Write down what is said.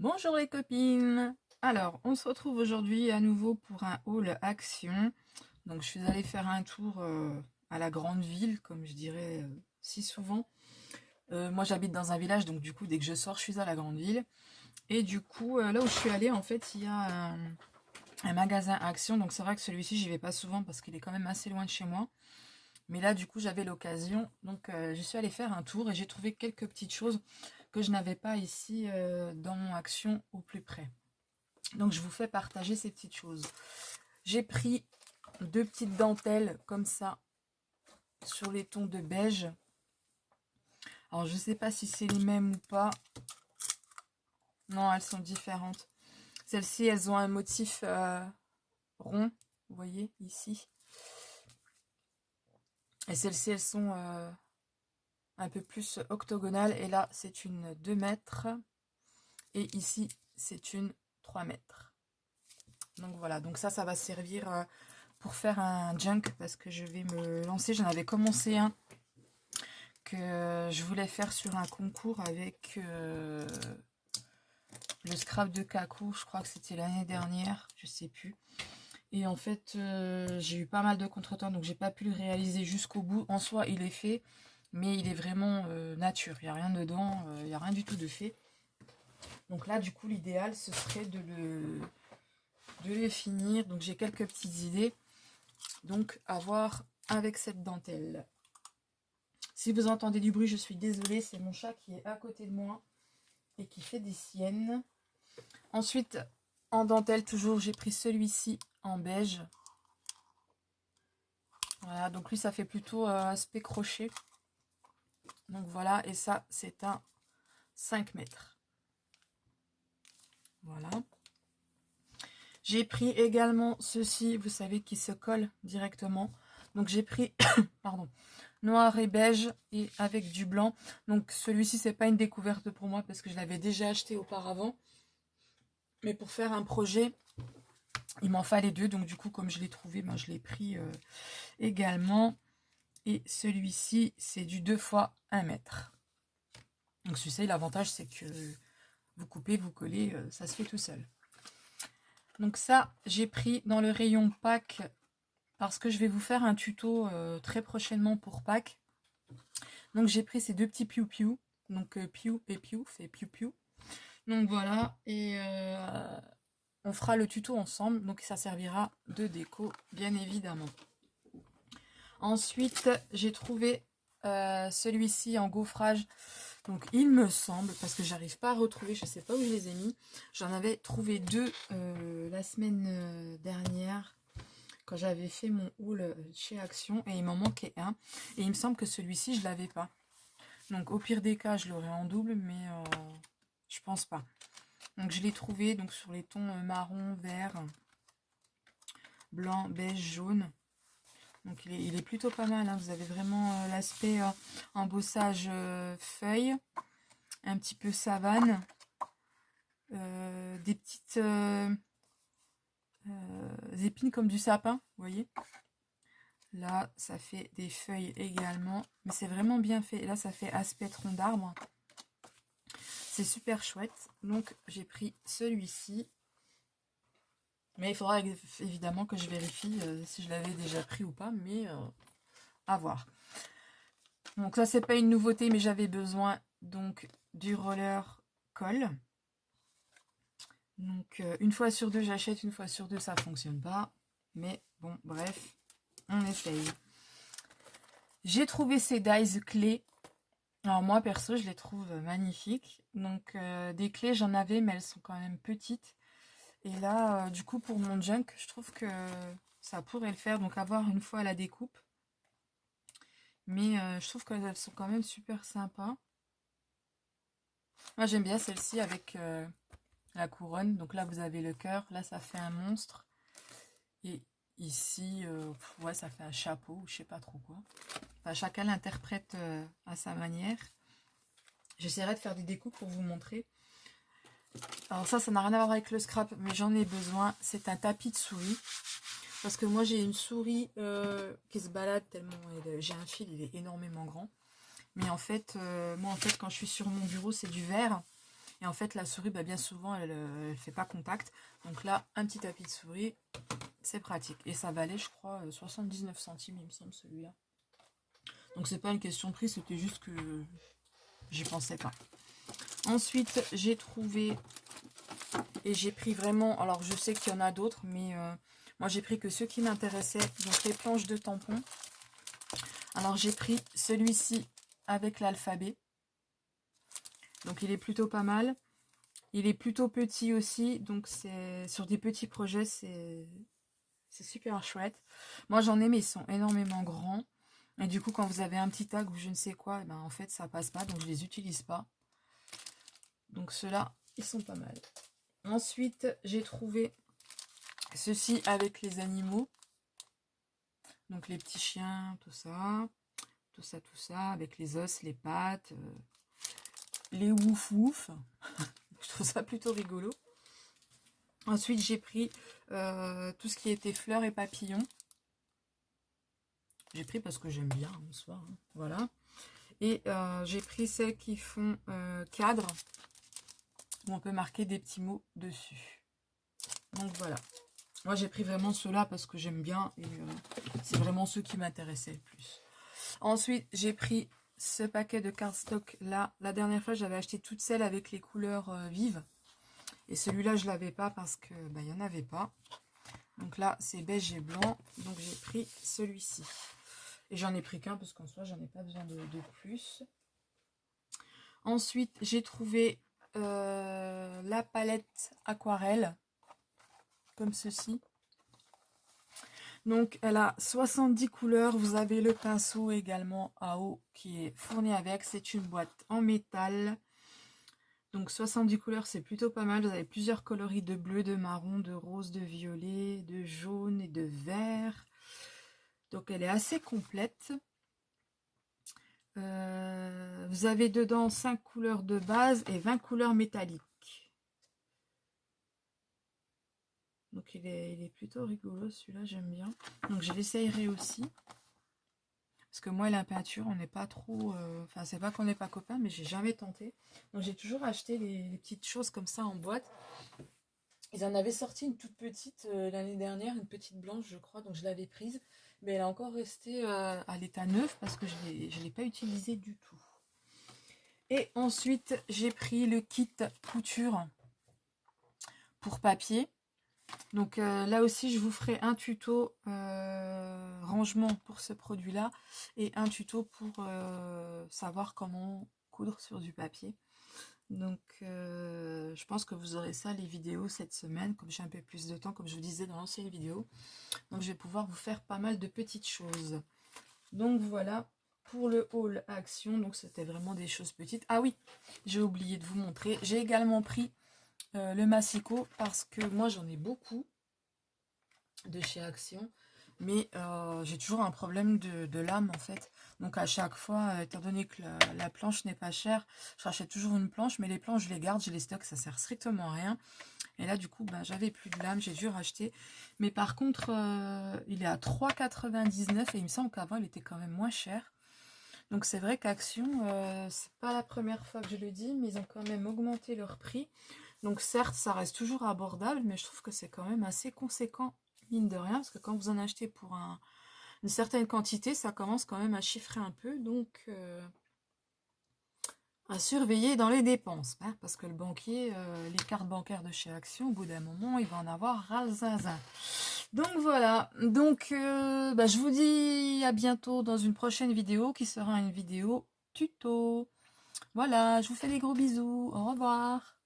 Bonjour les copines. Alors, on se retrouve aujourd'hui à nouveau pour un haul action. Donc, je suis allée faire un tour à la grande ville, comme je dirais si souvent. Moi, j'habite dans un village, donc du coup, dès que je sors, je suis à la grande ville. Et du coup, là où je suis allée, en fait, il y a un magasin action. Donc, c'est vrai que celui-ci, j'y vais pas souvent parce qu'il est quand même assez loin de chez moi. Mais là, du coup, j'avais l'occasion. Donc, je suis allée faire un tour et j'ai trouvé quelques petites choses que je n'avais pas ici dans mon action au plus près. Donc, je vous fais partager ces petites choses. J'ai pris deux petites dentelles comme ça sur les tons de beige. Alors, je ne sais pas si c'est les mêmes ou pas. Non, elles sont différentes. Celles-ci, elles ont un motif rond. Vous voyez, ici. Et celles-ci, elles sont un peu plus octogonales. Et là, c'est une 2 mètres. Et ici, c'est une 3 mètres. Donc voilà, donc ça va servir pour faire un junk parce que je vais me lancer. J'en avais commencé un que je voulais faire sur un concours avec le scrap de Kaku. Je crois que c'était l'année dernière, je sais plus. Et en fait, j'ai eu pas mal de contretemps, donc j'ai pas pu le réaliser jusqu'au bout. En soi, il est fait, mais il est vraiment nature. Il n'y a rien dedans, il n'y a rien du tout de fait. Donc là, du coup, l'idéal, ce serait de le finir. Donc j'ai quelques petites idées. Donc à voir avec cette dentelle. Si vous entendez du bruit, je suis désolée, c'est mon chat qui est à côté de moi et qui fait des siennes. Ensuite, en dentelle, toujours, j'ai pris celui-ci en beige. Voilà, donc lui, ça fait plutôt aspect crochet. Donc voilà, et ça, c'est un 5 mètres. Voilà. J'ai pris également ceci, vous savez, qui se colle directement. Donc j'ai pris, pardon, noir et beige et avec du blanc. Donc celui-ci, c'est pas une découverte pour moi parce que je l'avais déjà acheté auparavant. Mais pour faire un projet, il m'en fallait deux. Donc du coup, comme je l'ai trouvé, ben, je l'ai pris également. Et celui-ci, c'est du 2 fois 1 mètre. Donc celui-ci, l'avantage, c'est que vous coupez, vous collez, ça se fait tout seul. Donc ça, j'ai pris dans le rayon Pâques parce que je vais vous faire un tuto très prochainement pour Pâques. Donc j'ai pris ces deux petits piou-piou. Donc piou et piou, fait piou-piou. Donc voilà, et on fera le tuto ensemble. Donc ça servira de déco, bien évidemment. Ensuite, j'ai trouvé celui-ci en gaufrage. Donc il me semble, parce que j'arrive pas à retrouver, je sais pas où je les ai mis. J'en avais trouvé deux la semaine dernière quand j'avais fait mon haul chez Action et il m'en manquait un. Et il me semble que celui-ci, je l'avais pas. Donc au pire des cas, je l'aurais en double, mais je pense pas. Donc je l'ai trouvé donc sur les tons marron, vert, blanc, beige, jaune. Donc il est plutôt pas mal, hein. Vous avez vraiment l'aspect embossage feuille, un petit peu savane, des petites épines comme du sapin, vous voyez. Là, ça fait des feuilles également, mais c'est vraiment bien fait. Et là, ça fait aspect tronc d'arbre. C'est super chouette. Donc, j'ai pris celui-ci. Mais il faudra évidemment que je vérifie si je l'avais déjà pris ou pas, mais à voir. Donc ça, c'est pas une nouveauté, mais j'avais besoin donc du roller colle. Donc une fois sur deux, j'achète, une fois sur deux, ça fonctionne pas. Mais bon, bref, on essaye. J'ai trouvé ces dies clés. Alors moi, perso, je les trouve magnifiques. Donc des clés, j'en avais, mais elles sont quand même petites. Et là, du coup, pour mon junk, je trouve que ça pourrait le faire. Donc avoir une fois la découpe. Mais je trouve qu'elles sont quand même super sympas. Moi, j'aime bien celle-ci avec la couronne. Donc là, vous avez le cœur. Là, ça fait un monstre. Et ici, ouais, ça fait un chapeau ou je sais pas trop quoi. Enfin, chacun l'interprète à sa manière. J'essaierai de faire des découpes pour vous montrer. Alors ça n'a rien à voir avec le scrap, mais j'en ai besoin. C'est un tapis de souris. Parce que moi, j'ai une souris qui se balade tellement... J'ai un fil, il est énormément grand. Mais en fait, moi, en fait, quand je suis sur mon bureau, c'est du verre. Et en fait, la souris, bien souvent, elle ne fait pas contact. Donc là, un petit tapis de souris, c'est pratique. Et ça valait, je crois, 79 centimes, il me semble, celui-là. Donc c'est pas une question de prix, c'était juste que j'y pensais pas. Ensuite, j'ai trouvé, et j'ai pris vraiment, alors je sais qu'il y en a d'autres, mais moi j'ai pris que ceux qui m'intéressaient, donc les planches de tampons. Alors j'ai pris celui-ci avec l'alphabet. Donc il est plutôt pas mal. Il est plutôt petit aussi, donc c'est sur des petits projets, c'est super chouette. Moi j'en ai, mais ils sont énormément grands. Et du coup, quand vous avez un petit tag ou je ne sais quoi, en fait ça passe pas, donc je les utilise pas. Donc ceux-là, ils sont pas mal. Ensuite, j'ai trouvé ceci avec les animaux. Donc les petits chiens, tout ça, avec les os, les pattes, les wouf wouf. Je trouve ça plutôt rigolo. Ensuite, j'ai pris tout ce qui était fleurs et papillons. J'ai pris parce que j'aime bien en soi. Hein, voilà. Et j'ai pris celles qui font cadre, où on peut marquer des petits mots dessus. Donc voilà. Moi, j'ai pris vraiment ceux-là parce que j'aime bien. Et c'est vraiment ceux qui m'intéressaient le plus. Ensuite, j'ai pris ce paquet de cardstock là. La dernière fois, j'avais acheté toutes celles avec les couleurs vives. Et celui-là, je ne l'avais pas parce que il n'y en avait pas. Donc là, c'est beige et blanc. Donc j'ai pris celui-ci. Et j'en ai pris qu'un parce qu'en soi, j'en ai pas besoin de plus. Ensuite, j'ai trouvé la palette aquarelle. Comme ceci. Donc, elle a 70 couleurs. Vous avez le pinceau également à eau qui est fourni avec. C'est une boîte en métal. Donc, 70 couleurs, c'est plutôt pas mal. Vous avez plusieurs coloris de bleu, de marron, de rose, de violet, de jaune et de vert. Donc, elle est assez complète. Vous avez dedans 5 couleurs de base et 20 couleurs métalliques. Donc il est plutôt rigolo celui-là, j'aime bien. Donc je l'essayerai aussi. Parce que moi et la peinture, on n'est pas trop... Enfin, c'est pas qu'on n'est pas copains, mais j'ai jamais tenté. Donc j'ai toujours acheté les petites choses comme ça en boîte. Ils en avaient sorti une toute petite l'année dernière, une petite blanche je crois, donc je l'avais prise. Mais elle est encore restée à l'état neuf parce que je ne l'ai pas utilisée du tout. Et ensuite, j'ai pris le kit couture pour papier. Donc là aussi, je vous ferai un tuto rangement pour ce produit-là et un tuto pour savoir comment coudre sur du papier. Donc je pense que vous aurez ça, les vidéos cette semaine, comme j'ai un peu plus de temps, comme je vous disais dans l'ancienne vidéo. Donc je vais pouvoir vous faire pas mal de petites choses. Donc voilà pour le haul action. Donc c'était vraiment des choses petites. Ah oui, j'ai oublié de vous montrer. J'ai également pris le massicot parce que moi j'en ai beaucoup de chez Action, mais j'ai toujours un problème de lame en fait. Donc à chaque fois, étant donné que la planche n'est pas chère, je rachète toujours une planche, mais les planches je les garde, je les stocke, ça sert strictement à rien. Et là du coup j'avais plus de lame, j'ai dû racheter. Mais par contre il est à 3,99 et il me semble qu'avant il était quand même moins cher. Donc c'est vrai qu'Action, c'est pas la première fois que je le dis, mais ils ont quand même augmenté leur prix. Donc certes, ça reste toujours abordable, mais je trouve que c'est quand même assez conséquent, mine de rien, parce que quand vous en achetez pour une certaine quantité, ça commence quand même à chiffrer un peu, donc à surveiller dans les dépenses, hein, parce que le banquier, les cartes bancaires de chez Action, au bout d'un moment, il va en avoir ras-le-zinzin. Donc voilà, donc je vous dis à bientôt dans une prochaine vidéo qui sera une vidéo tuto. Voilà, je vous fais des gros bisous, au revoir.